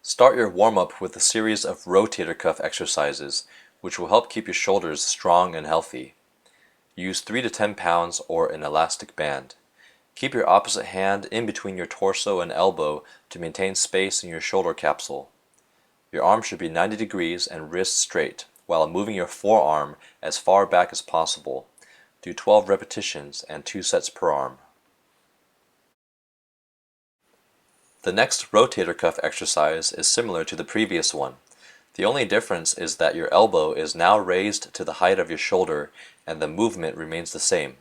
Start your warm-up with a series of rotator cuff exercises, which will help keep your shoulders strong and healthy. Use 3 to 10 pounds or an elastic band. Keep your opposite hand in between your torso and elbow to maintain space in your shoulder capsule. Your arm should be 90 degrees and wrists straight, while moving your forearm as far back as possible. Do 12 repetitions and 2 sets per arm. The next rotator cuff exercise is similar to the previous one. The only difference is that your elbow is now raised to the height of your shoulder and the movement remains the same.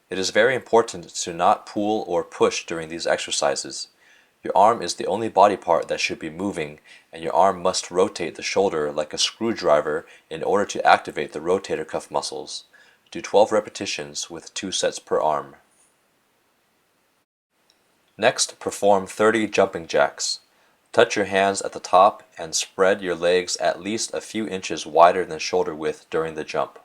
It is very important to not pull or push during these exercises. Your arm is the only body part that should be moving, and your arm must rotate the shoulder like a screwdriver in order to activate the rotator cuff muscles. Do 12 repetitions with 2 sets per arm. Next, perform 30 jumping jacks. Touch your hands at the top and spread your legs at least a few inches wider than shoulder width during the jump.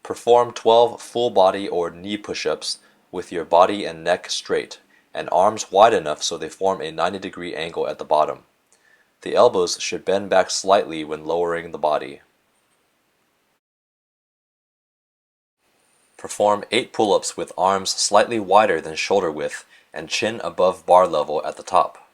Perform 12 full body or knee push-ups with your body and neck straight, and arms wide enough so they form a 90-degree angle at the bottom. The elbows should bend back slightly when lowering the body. Perform 8 pull-ups with arms slightly wider than shoulder width and chin above bar level at the top.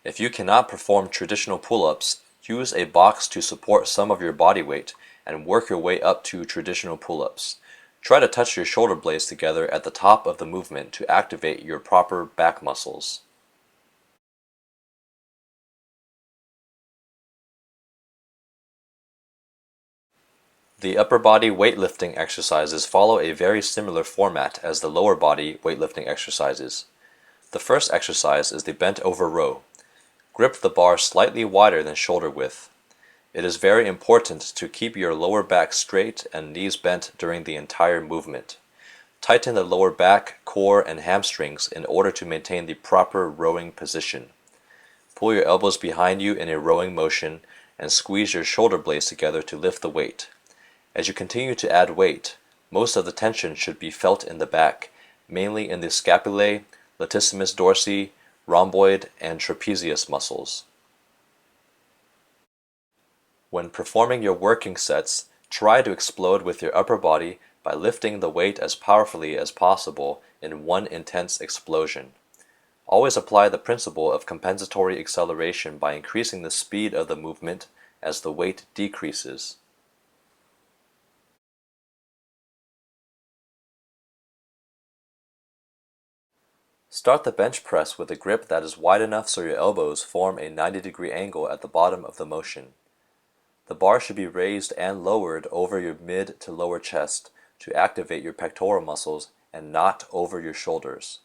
If you cannot perform traditional pull-ups, use a box to support some of your body weight and work your way up to traditional pull-ups. Try to touch your shoulder blades together at the top of the movement to activate your proper back muscles. The upper body weightlifting exercises follow a very similar format as the lower body weightlifting exercises. The first exercise is the bent over row. Grip the bar slightly wider than shoulder width. It is very important to keep your lower back straight and knees bent during the entire movement. Tighten the lower back, core, and hamstrings in order to maintain the proper rowing position. Pull your elbows behind you in a rowing motion and squeeze your shoulder blades together to lift the weight. As you continue to add weight, most of the tension should be felt in the back, mainly in the scapulae, latissimus dorsi, rhomboid, and trapezius muscles. When performing your working sets, try to explode with your upper body by lifting the weight as powerfully as possible in one intense explosion. Always apply the principle of compensatory acceleration by increasing the speed of the movement as the weight decreases. Start the bench press with a grip that is wide enough so your elbows form a 90-degree angle at the bottom of the motion. The bar should be raised and lowered over your mid to lower chest to activate your pectoral muscles and not over your shoulders.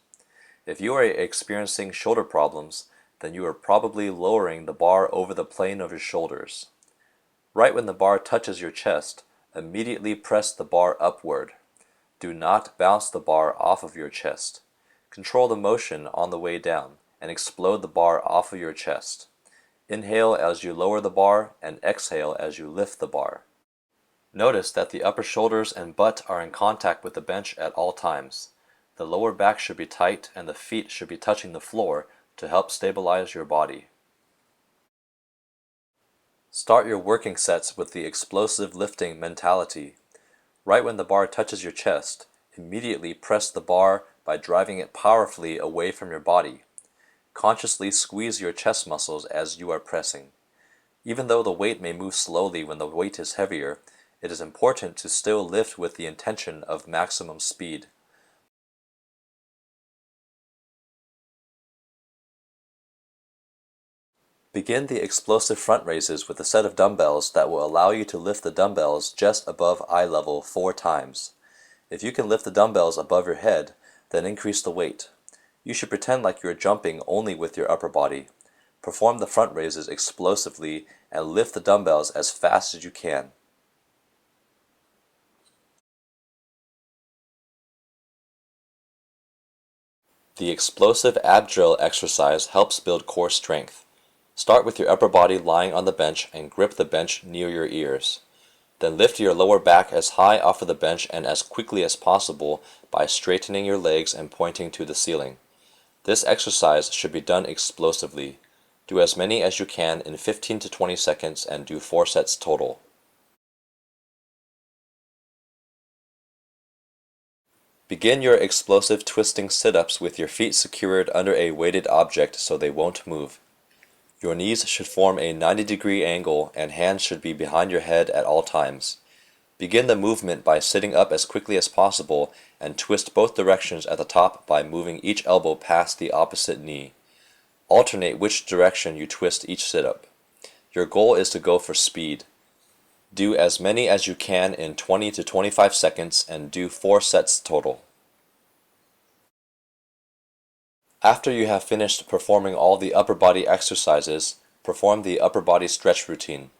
If you are experiencing shoulder problems, then you are probably lowering the bar over the plane of your shoulders. Right when the bar touches your chest, immediately press the bar upward. Do not bounce the bar off of your chest. Control the motion on the way down and explode the bar off of your chest. Inhale as you lower the bar and exhale as you lift the bar. Notice that the upper shoulders and butt are in contact with the bench at all times. The lower back should be tight and the feet should be touching the floor to help stabilize your body. Start your working sets with the explosive lifting mentality. Right when the bar touches your chest, immediately press the bar by driving it powerfully away from your body. Consciously squeeze your chest muscles as you are pressing. Even though the weight may move slowly when the weight is heavier, it is important to still lift with the intention of maximum speed. Begin the explosive front raises with a set of dumbbells that will allow you to lift the dumbbells just above eye level 4 times. If you can lift the dumbbells above your head, then increase the weight. You should pretend like you are jumping only with your upper body. Perform the front raises explosively and lift the dumbbells as fast as you can. The explosive ab drill exercise helps build core strength. Start with your upper body lying on the bench and grip the bench near your ears. Then lift your lower back as high off of the bench and as quickly as possible by straightening your legs and pointing to the ceiling. This exercise should be done explosively. Do as many as you can in 15 to 20 seconds and do 4 sets total. Begin your explosive twisting sit-ups with your feet secured under a weighted object so they won't move. Your knees should form a 90-degree angle and hands should be behind your head at all times. Begin the movement by sitting up as quickly as possible and twist both directions at the top by moving each elbow past the opposite knee. Alternate which direction you twist each sit-up. Your goal is to go for speed. Do as many as you can in 20 to 25 seconds and do 4 sets total. After you have finished performing all the upper body exercises, perform the upper body stretch routine.